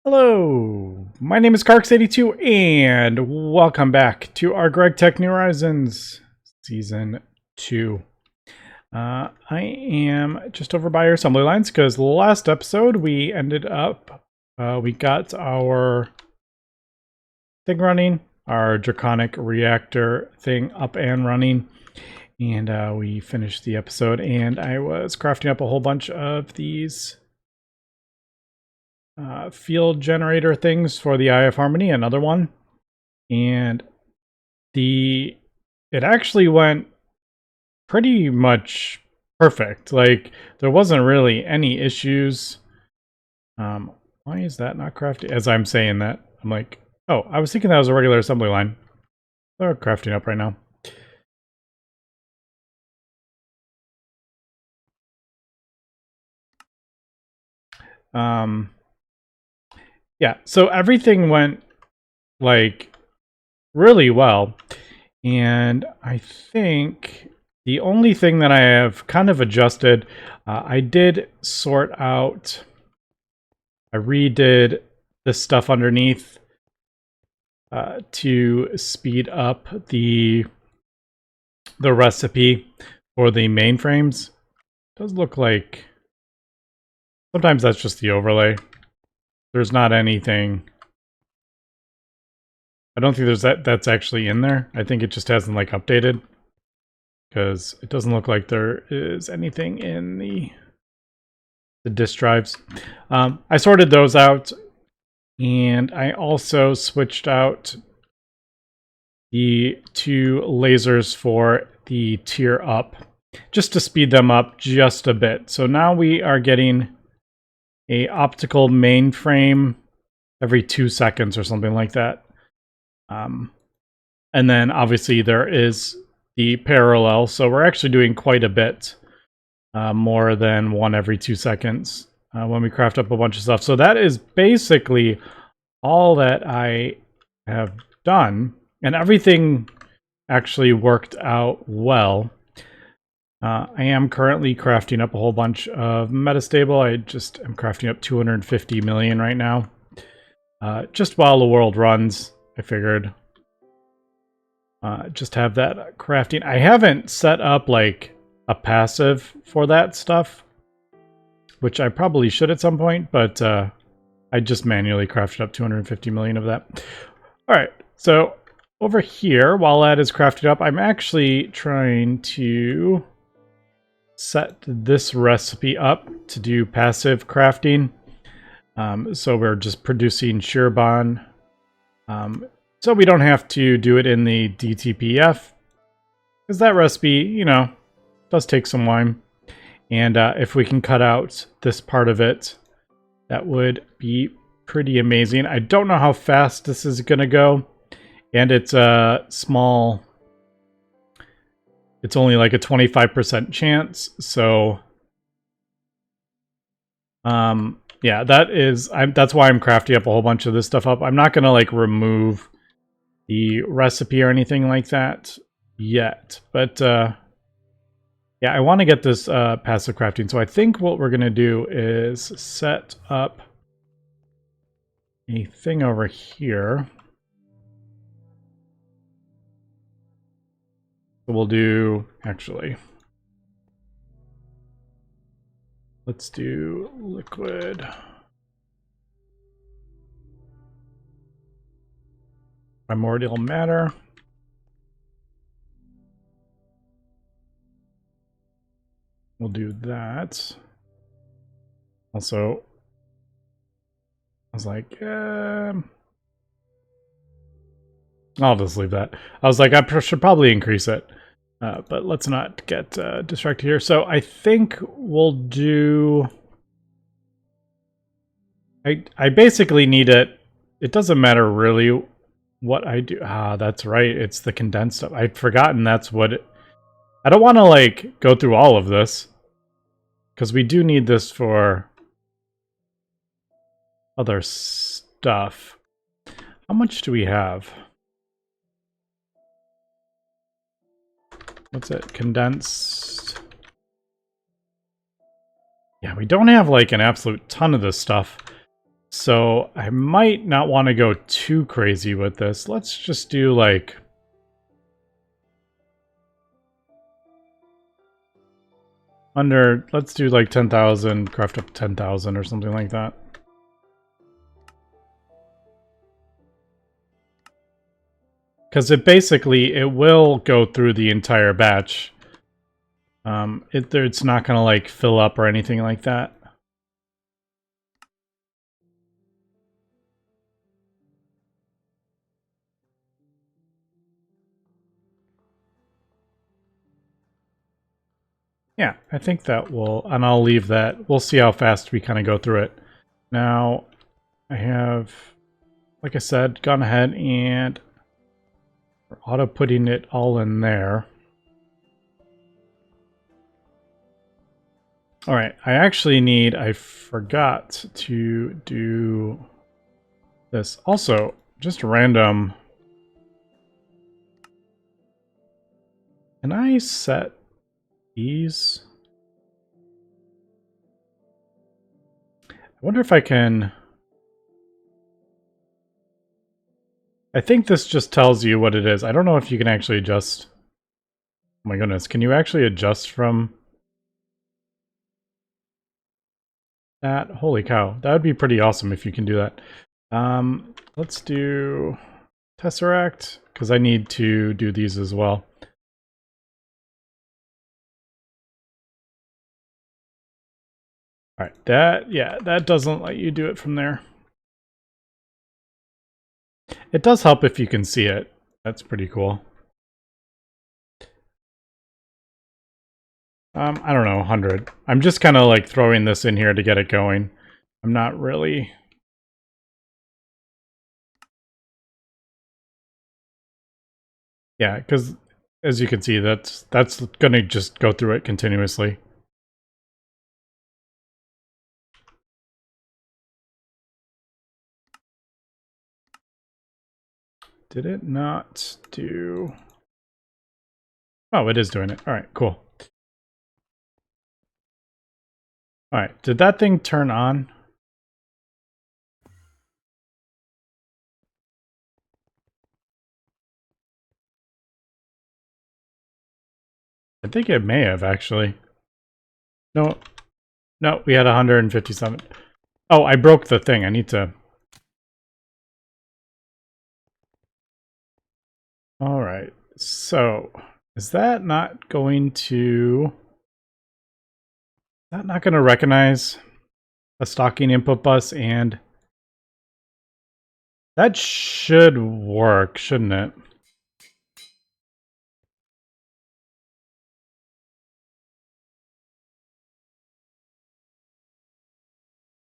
Hello, my name is Carx82 and welcome back to our GregTech New Horizons Season 2. I am just over by our assembly lines because last episode we ended up, we got our thing running, our draconic reactor thing up and running, and we finished the episode and I was crafting up a whole bunch of these field generator things for the Eye of Harmony, another one, and it actually went pretty much perfect. Like, there wasn't really any issues. Why is that not crafting? As I'm saying that, I'm like, oh, I was thinking that was a regular assembly line. They're crafting up right now. Yeah, so everything went like really well, and I think the only thing that I have kind of adjusted, I did sort out, I redid the stuff underneath to speed up the recipe for the mainframes. It does look like sometimes that's just the overlay. There's not anything. I don't think there's that's actually in there. I think it just hasn't like updated, because it doesn't look like there is anything in the disk drives. I sorted those out, and I also switched out the two lasers for the tier up just to speed them up just a bit. So now we are getting a optical mainframe every 2 seconds or something like that. And then obviously there is the parallel, so we're actually doing quite a bit more than one every 2 seconds when we craft up a bunch of stuff. So that is basically all that I have done, and everything actually worked out well. I am currently crafting up a whole bunch of metastable. I just am crafting up 250 million right now. Just while the world runs, I figured just have that crafting. I haven't set up like a passive for that stuff, which I probably should at some point, but I just manually crafted up 250 million of that. All right, so over here, while that is crafted up, I'm actually trying to set this recipe up to do passive crafting. So we're just producing shear bond. So we don't have to do it in the DTPF, because that recipe, you know, does take some time. And if we can cut out this part of it, that would be pretty amazing. I don't know how fast this is going to go. And it's a small... It's only like a 25% chance, so yeah, that's why I'm crafting up a whole bunch of this stuff up. I'm not gonna like remove the recipe or anything like that yet, but yeah, I want to get this passive crafting. So I think what we're gonna do is set up a thing over here. We'll do, actually, let's do liquid. Primordial matter. We'll do that. Also, I was like, I'll just leave that. I was like, I should probably increase it. But let's not get distracted here. So I think we'll do... I basically need it. It doesn't matter really what I do. Ah, that's right. It's the condensed stuff. I'd forgotten that's what it... I don't want to like go through all of this, because we do need this for other stuff. How much do we have? What's it? Condensed. Yeah, we don't have like an absolute ton of this stuff. So I might not want to go too crazy with this. Let's just do like... let's do like 10,000, craft up 10,000 or something like that. Because it will go through the entire batch. It's not going to like fill up or anything like that. Yeah, I think that will, and I'll leave that. We'll see how fast we kind of go through it. Now, I have, like I said, gone ahead and auto putting it all in there. All right, I forgot to do this. Also, just random. Can I set these? I wonder if I can. I think this just tells you what it is. I don't know if you can actually adjust. Oh my goodness, can you actually adjust from that? Holy cow, that would be pretty awesome if you can do that. Let's do Tesseract, because I need to do these as well. Alright, that doesn't let you do it from there. It does help if you can see it. That's pretty cool. I don't know, 100. I'm just kind of like throwing this in here to get it going. I'm not really... Yeah, because as you can see, that's going to just go through it continuously. Did it not do... Oh, it is doing it. All right, cool. All right, did that thing turn on? I think it may have, actually. No, we had 157. Oh, I broke the thing. I need to... All right, so is that not going to... Is that not going to recognize a stocking input bus? And that should work, shouldn't it?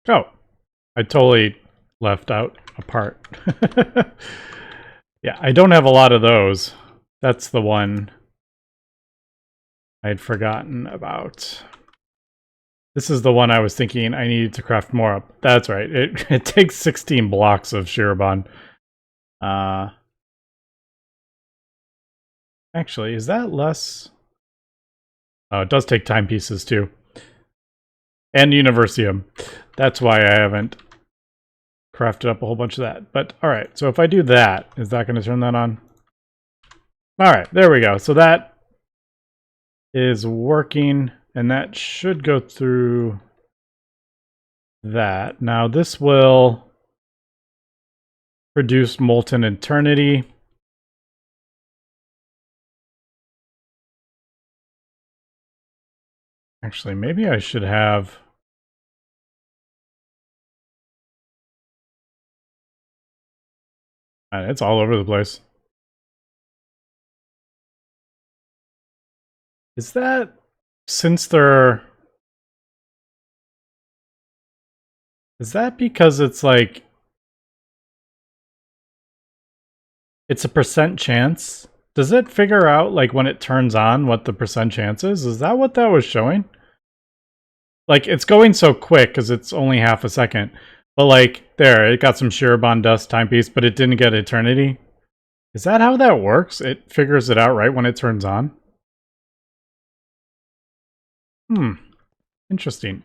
Oh, I totally left out a part. Yeah, I don't have a lot of those. That's the one I'd forgotten about. This is the one I was thinking I needed to craft more up. That's right. It takes 16 blocks of Shirobon. Actually, is that less? Oh, it does take timepieces too. And Universium. That's why I haven't crafted up a whole bunch of that. But alright, so if I do that, is that going to turn that on? Alright, there we go. So that is working, and that should go through that. Now this will produce Molten Eternity. Actually, maybe I should have... It's all over the place. Is that... Since they're... Is that because it's like... It's a percent chance? Does it figure out, like, when it turns on, what the percent chance is? Is that what that was showing? Like, it's going so quick because it's only half a second. But, like, there, it got some Shirobon Dust timepiece, but it didn't get Eternity. Is that how that works? It figures it out right when it turns on? Interesting.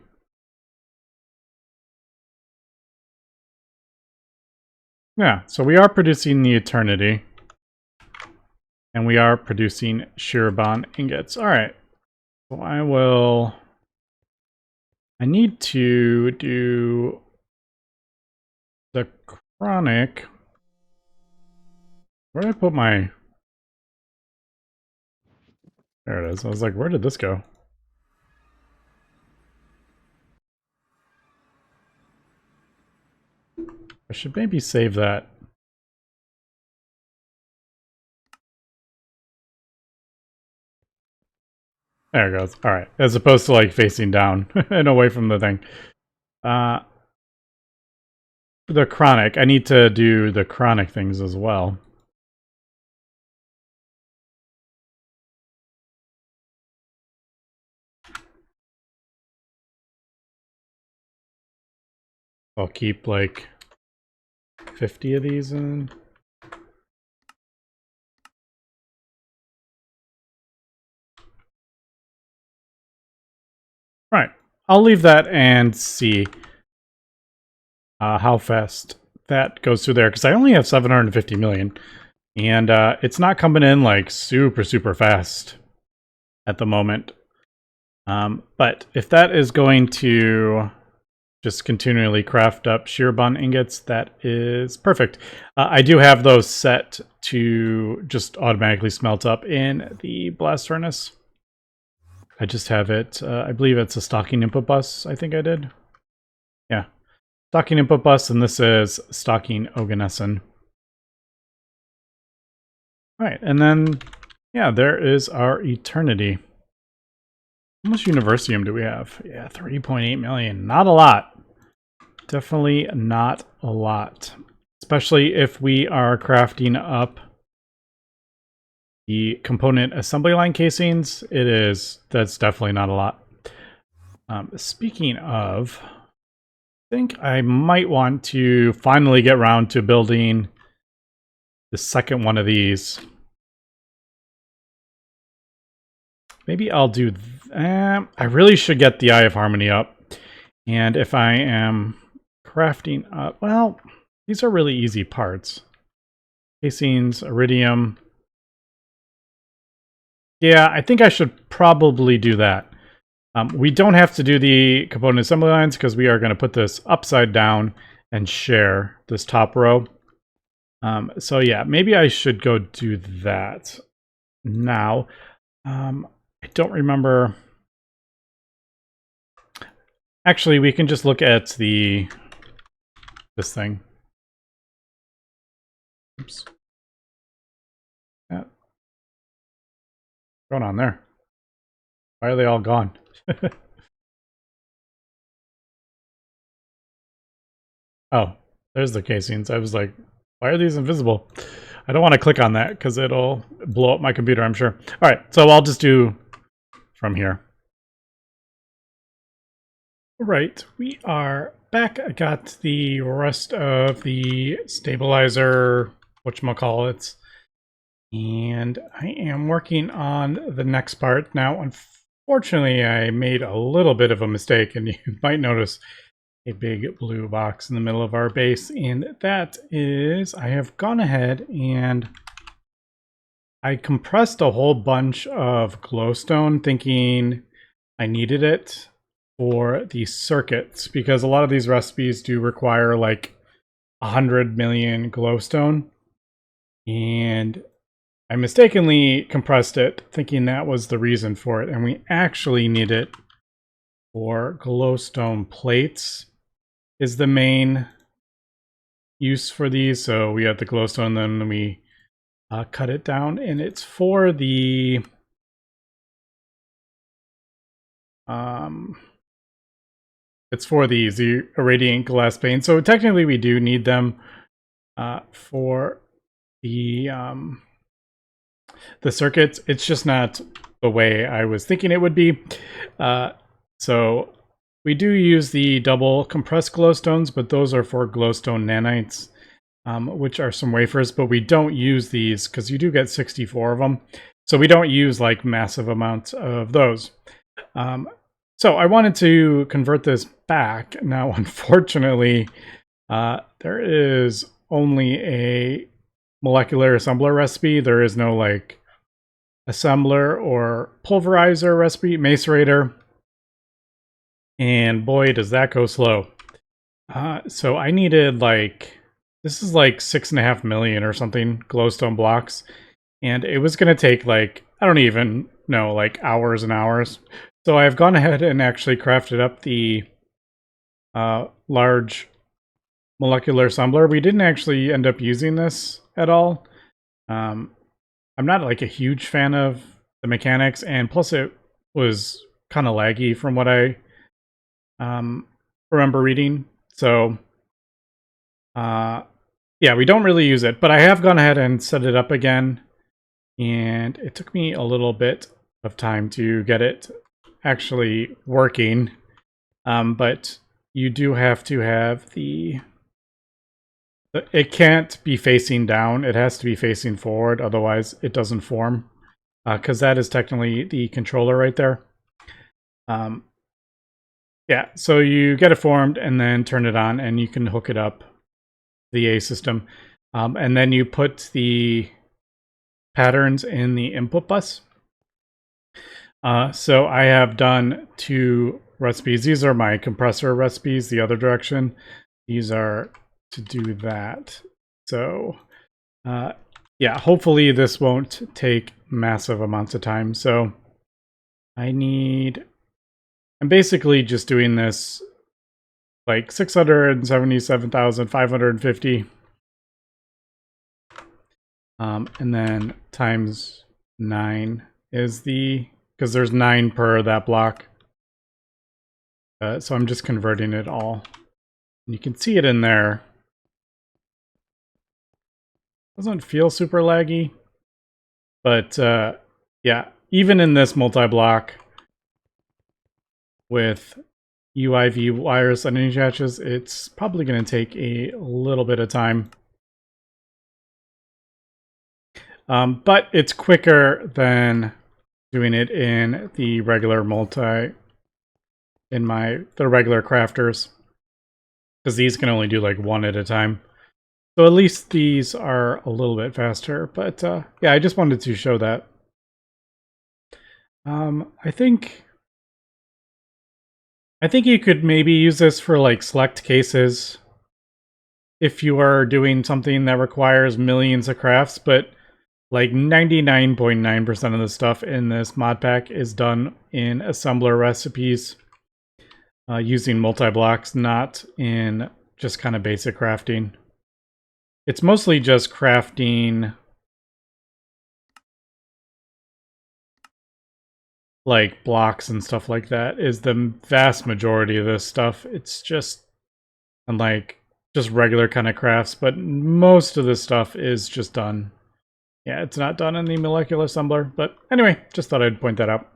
Yeah, so we are producing the Eternity. And we are producing Shirobon ingots. All right. So I need to do the chronic. Where did I put my... There it is. I was like, where did this go? I should maybe save that. There it goes. All right. As opposed to like facing down and away from the thing. The chronic. I need to do the chronic things as well. I'll keep like 50 of these in. Right. I'll leave that and see how fast that goes through there, because I only have 750 million, and it's not coming in like super fast at the moment. But if that is going to just continually craft up Shirobon ingots, that is perfect. I do have those set to just automatically smelt up in the blast furnace. I just have it, I believe it's a stocking input bus, I think I did. Yeah. Stocking input bus, and this is stocking Oganesson. Alright, and then, yeah, there is our Eternity. How much Universium do we have? Yeah, 3.8 million. Not a lot. Definitely not a lot. Especially if we are crafting up the component assembly line casings. That's definitely not a lot. Speaking of... I think I might want to finally get around to building the second one of these. Maybe I'll do... I really should get the Eye of Harmony up. And if I am crafting up... Well, these are really easy parts. Casings, iridium. Yeah, I think I should probably do that. We don't have to do the component assembly lines because we are going to put this upside down and share this top row. So yeah, maybe I should go do that now. I don't remember. Actually, we can just look at this thing. Oops. Yeah. What's going on there? Why are they all gone? Oh, there's the casings. I was like, why are these invisible? I don't want to click on that because it'll blow up my computer, I'm sure. All right, so I'll just do from here. All right, we are back. I got the rest of the stabilizer, whatchamacallits, and I am working on the next part. Now, unfortunately, I made a little bit of a mistake, and you might notice a big blue box in the middle of our base, and that is I have gone ahead and I compressed a whole bunch of glowstone thinking I needed it for the circuits, because a lot of these recipes do require like 100 million glowstone, and I mistakenly compressed it thinking that was the reason for it, and we actually need it for glowstone plates is the main use for these. So we have the glowstone, then we cut it down, and it's for the it's for these, the irradiant glass pane. So technically we do need them for the circuits. It's just not the way I was thinking it would be. So we do use the double compressed glowstones, but those are for glowstone nanites, which are some wafers, but we don't use these because you do get 64 of them. So we don't use like massive amounts of those. So I wanted to convert this back. Now, unfortunately, there is only a molecular assembler recipe. There is no like assembler or pulverizer recipe, macerator. And boy, does that go slow. So I needed like, this is like 6.5 million or something glowstone blocks. And it was going to take like, I don't even know, like hours and hours. So I've gone ahead and actually crafted up the large molecular assembler. We didn't actually end up using this at all. I'm not like a huge fan of the mechanics, and plus it was kind of laggy from what I remember reading. So yeah, we don't really use it, but I have gone ahead and set it up again, and it took me a little bit of time to get it actually working. But you do have to have it can't be facing down. It has to be facing forward. Otherwise, it doesn't form. Because that is technically the controller right there. Yeah, so you get it formed and then turn it on, and you can hook it up to the A system. And then you put the patterns in the input bus. So I have done 2 recipes. These are my compressor recipes, the other direction. These are to do that. So yeah, hopefully this won't take massive amounts of time. So I'm basically just doing this like 677,550. And then times 9 is because there's 9 per that block. So I'm just converting it all. And you can see it in there. Doesn't feel super laggy, but yeah, even in this multi-block with UIV wires and attaches, it's probably going to take a little bit of time. But it's quicker than doing it in the regular the regular crafters, because these can only do like 1 at a time. So at least these are a little bit faster, but yeah, I just wanted to show that. I think you could maybe use this for like select cases if you are doing something that requires millions of crafts, but like 99.9% of the stuff in this mod pack is done in assembler recipes using multi-blocks, not in just kind of basic crafting. It's mostly just crafting like blocks and stuff like that is the vast majority of this stuff. It's just just regular kind of crafts, but most of this stuff is just done. Yeah, it's not done in the molecular assembler, but anyway, just thought I'd point that out.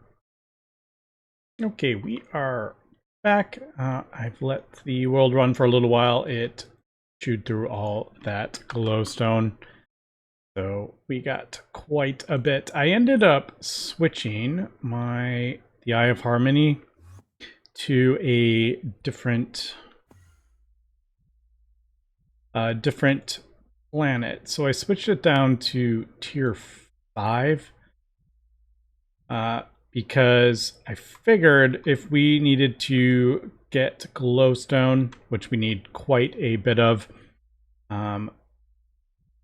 Okay, we are back. I've let the world run for a little while. It chewed through all that glowstone. So we got quite a bit. I ended up switching the Eye of Harmony to a different planet. So I switched it down to tier 5 because I figured if we needed to get glowstone, which we need quite a bit of,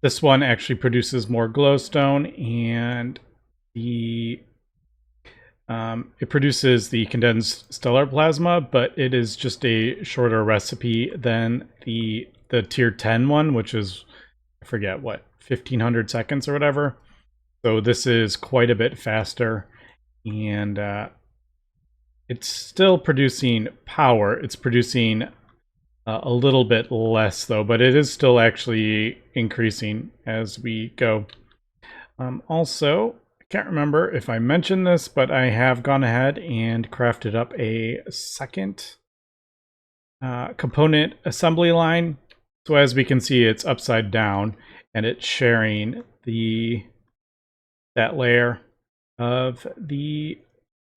this one actually produces more glowstone, and it produces the condensed stellar plasma, but it is just a shorter recipe than the tier 10 one, which is, I forget what, 1500 seconds or whatever. So this is quite a bit faster, and it's still producing power. It's producing a little bit less though, but it is still actually increasing as we go. Also, I can't remember if I mentioned this, but I have gone ahead and crafted up a second component assembly line. So as we can see, it's upside down, and it's sharing that layer of the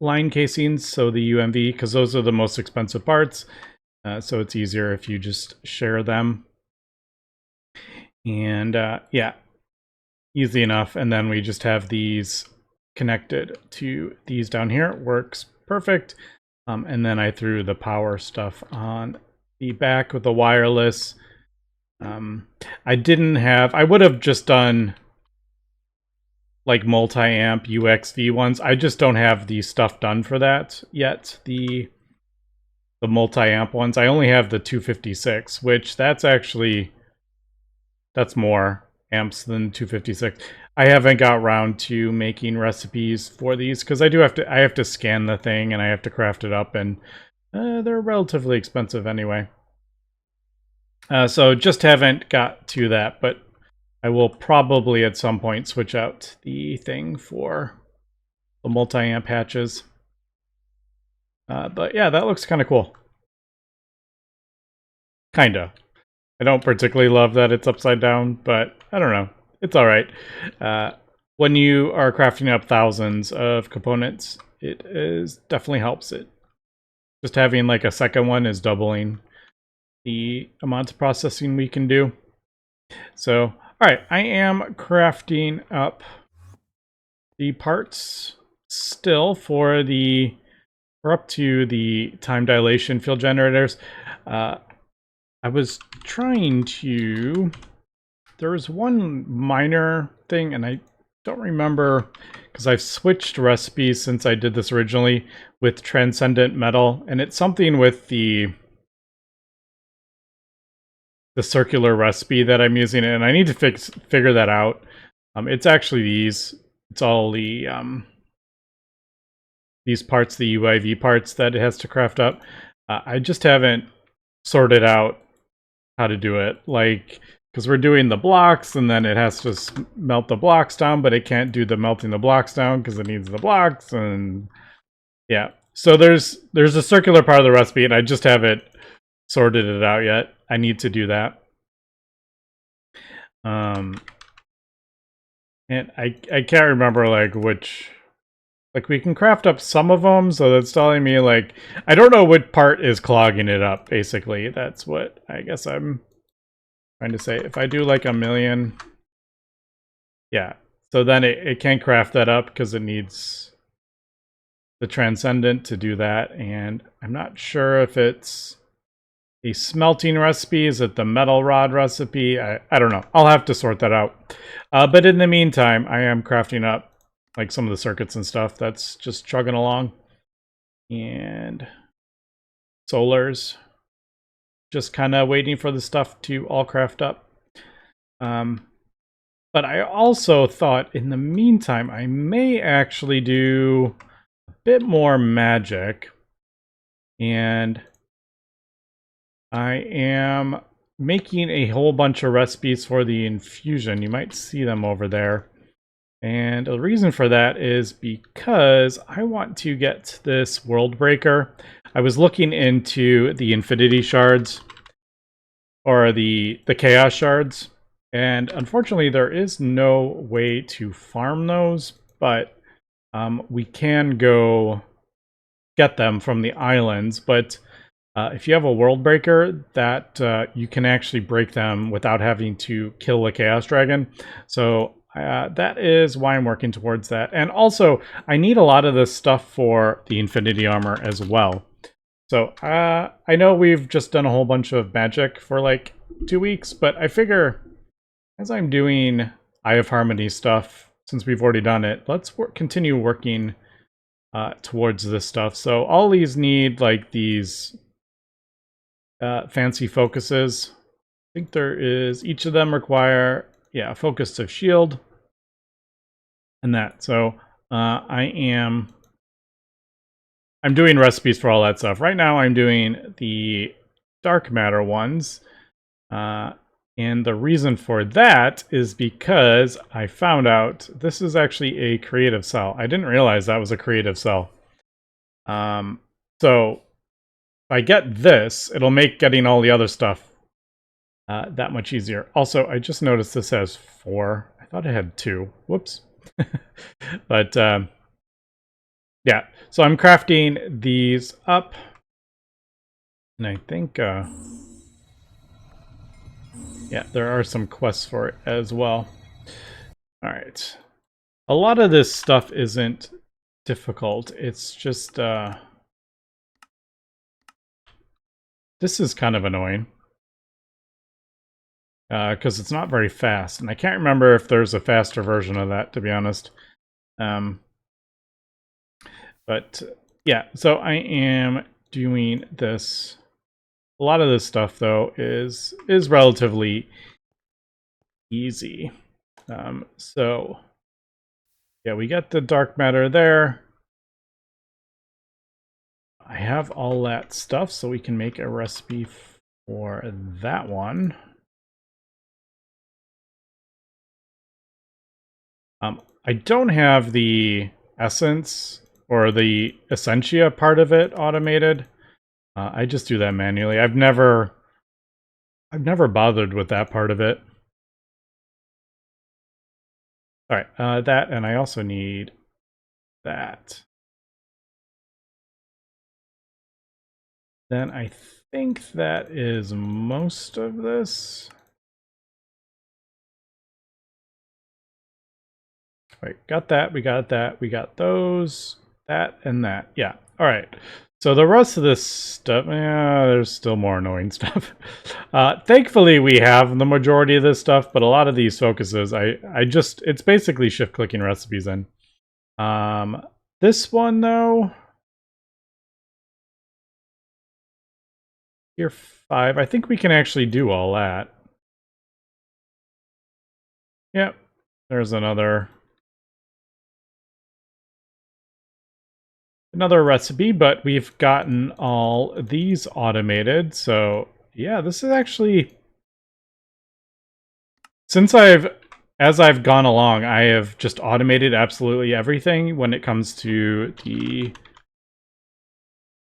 line casings, so the UMV, because those are the most expensive parts. So it's easier if you just share them. And yeah, easy enough. And then we just have these connected to these down here. Works perfect. And then I threw the power stuff on the back with the wireless. I would have just done like multi-amp UXV ones. I just don't have the stuff done for that yet. The multi-amp ones. I only have the 256, which that's more amps than 256. I haven't got around to making recipes for these because I have to scan the thing and I have to craft it up, and they're relatively expensive anyway. So just haven't got to that, but I will probably at some point switch out the thing for the multi-amp hatches. But yeah, that looks kind of cool. Kinda. I don't particularly love that it's upside down, but I don't know. It's all right. When you are crafting up thousands of components, it definitely helps it. Just having like a second one is doubling the amount of processing we can do. So, all right, I am crafting up the parts still for we're up to the time dilation field generators. I was trying to, there was one minor thing, and I don't remember, because I've switched recipes since I did this originally with transcendent metal, and it's something with the circular recipe that I'm using, and I need to figure that out. It's actually it's all the these parts, the UIV parts that it has to craft up. I just haven't sorted out how to do it, like, because we're doing the blocks and then it has to melt the blocks down, but it can't do the melting the blocks down because it needs the blocks. And yeah, so there's a circular part of the recipe and I just haven't sorted it out yet. I need to do that. And I can't remember like which, like, we can craft up some of them, so that's telling me, like, I don't know what part is clogging it up, basically. That's what I guess I'm trying to say. If I do, like, 1,000,000... Yeah. So then it can't craft that up because it needs the transcendent to do that. And I'm not sure if it's a smelting recipe. Is it the metal rod recipe? I don't know. I'll have to sort that out. But in the meantime, I am crafting up like some of the circuits and stuff. That's just chugging along. And solars, just kind of waiting for the stuff to all craft up. But I also thought in the meantime, I may actually do a bit more magic. And I am making a whole bunch of recipes for the infusion. You might see them over there. And the reason for that is because I want to get this world breaker. I was looking into the infinity shards, or the chaos shards, and unfortunately there is no way to farm those, but we can go get them from the islands. But if you have a world breaker, that you can actually break them without having to kill a chaos dragon. So that is why I'm working towards that. And also, I need a lot of this stuff for the Infinity Armor as well. So I know we've just done a whole bunch of magic for like 2 weeks, but I figure as I'm doing Eye of Harmony stuff, since we've already done it, let's continue working towards this stuff. So all these need like these fancy focuses. I think there is, each of them require, yeah, a focus of shield and that. So I'm doing recipes for all that stuff. Right now I'm doing the dark matter ones. And the reason for that is because I found out this is actually a creative cell. I didn't realize that was a creative cell. So if I get this, it'll make getting all the other stuff that much easier. Also, I just noticed this has 4. I thought it had 2. Whoops. But yeah, so I'm crafting these up. And I think, yeah, Yeah, there are some quests for it as well. All right. A lot of this stuff isn't difficult. It's just this is kind of annoying because it's not very fast, and I can't remember if there's a faster version of that, to be honest. But yeah, so I am doing this. A lot of this stuff, though, is relatively easy. So yeah, we got the dark matter there. I have all that stuff, so we can make a recipe for that one. I don't have the essence or the essentia part of it automated. I just do that manually. I've never bothered with that part of it. All right, that, and I also need that. Then I think that is most of this. Wait, got that, we got that, we got those, that, and that. Yeah, all right. So the rest of this stuff, yeah, there's still more annoying stuff. Thankfully, we have the majority of this stuff, but a lot of these focuses, it's basically shift-clicking recipes in. This one, though, Tier 5, I think we can actually do all that. Yep, there's another recipe, but we've gotten all these automated. So yeah, this is actually, as I've gone along, I have just automated absolutely everything when it comes to the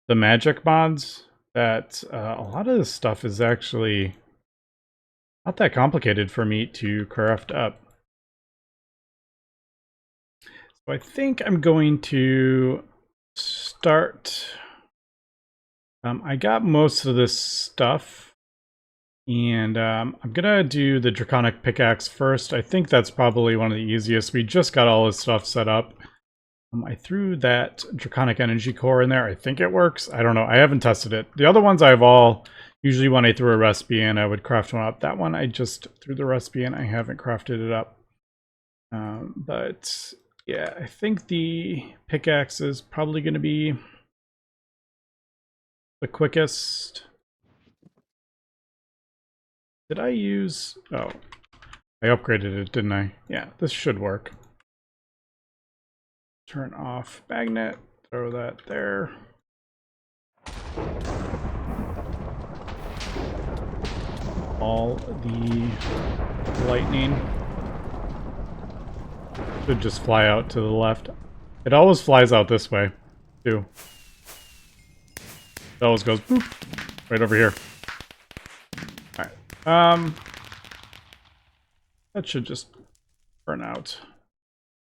magic mods. That a lot of this stuff is actually not that complicated for me to craft up. So I think I'm going to start. I got most of this stuff, and I'm gonna do the draconic pickaxe first. I think that's probably one of the easiest. We just got all this stuff set up. I threw that draconic energy core in there. I think it works. I don't know. I haven't tested it. The other ones I've all, usually when I threw a recipe in, I would craft one up. That one I just threw the recipe in. I haven't crafted it up. But yeah, I think the pickaxe is probably going to be the quickest. Did I use... Oh, I upgraded it, didn't I? Yeah, this should work. Turn off magnet, throw that there. All the lightning should just fly out to the left. It always flies out this way, too. It always goes boop, right over here. Alright. That should just burn out.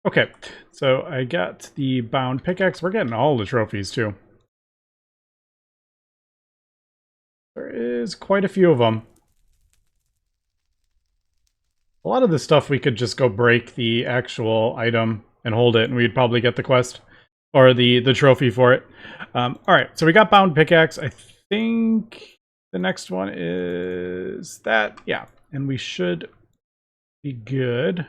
Okay, so I got the bound pickaxe. We're getting all the trophies, too. There is quite a few of them. A lot of this stuff we could just go break the actual item and hold it, and we'd probably get the quest. Or the trophy for it. Alright, so we got bound pickaxe. I think the next one is that. Yeah, and we should be good.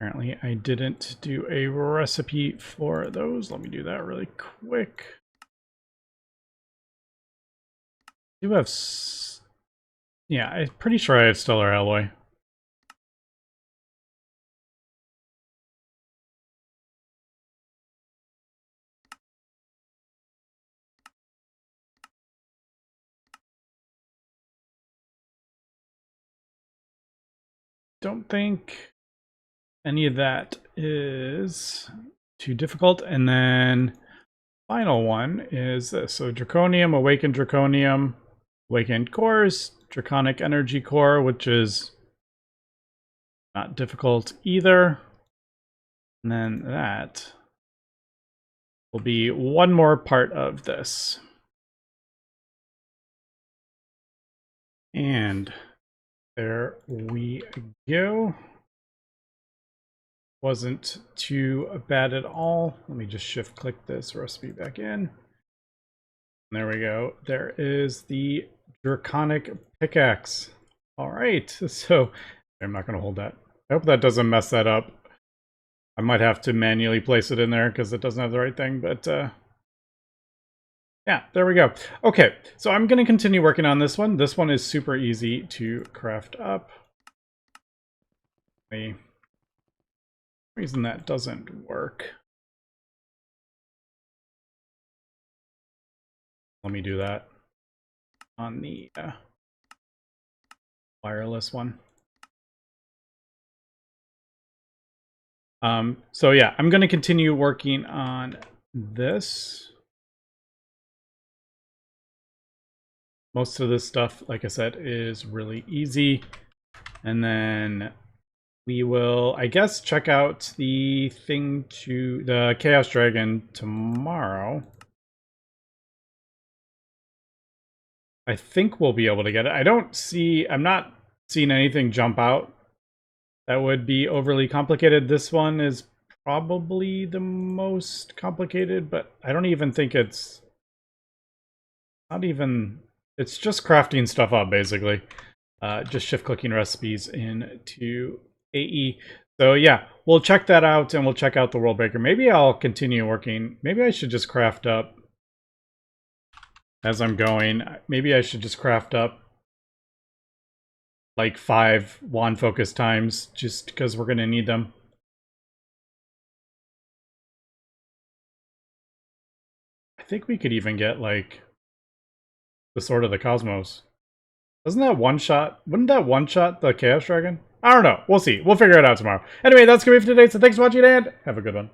Apparently, I didn't do a recipe for those. Let me do that really quick. I do have... Yeah, I'm pretty sure I have stellar alloy. Don't think any of that is too difficult. And then final one is this. So draconium, awakened draconium, awakened cores, draconic energy core, which is not difficult either. And then that will be one more part of this. And there we go. Wasn't too bad at all. Let me just shift click this recipe back in. There we go. There is the draconic pickaxe. All right, so I'm not going to hold that. I hope that doesn't mess that up. I might have to manually place it in there because it doesn't have the right thing, but yeah, there we go. Okay, so I'm going to continue working on this one. This one is super easy to craft up. The reason that doesn't work. Let me do that on the wireless one. So yeah, I'm going to continue working on this. Most of this stuff, like I said, is really easy. And then we will, I guess, check out the thing to the Chaos Dragon tomorrow. I think we'll be able to get it. I'm not seeing anything jump out that would be overly complicated. This one is probably the most complicated, but I don't even think it's it's just crafting stuff up, basically. Just shift clicking recipes into AE. So yeah, we'll check that out and we'll check out the World Breaker. Maybe I'll continue working. Maybe I should just craft up as I'm going. Maybe I should just craft up like 5 wand focus times just because we're going to need them. I think we could even get like the Sword of the Cosmos. Doesn't that one shot? Wouldn't that one shot the Chaos Dragon? I don't know. We'll see. We'll figure it out tomorrow. Anyway, that's going to be for today. So thanks for watching and have a good one.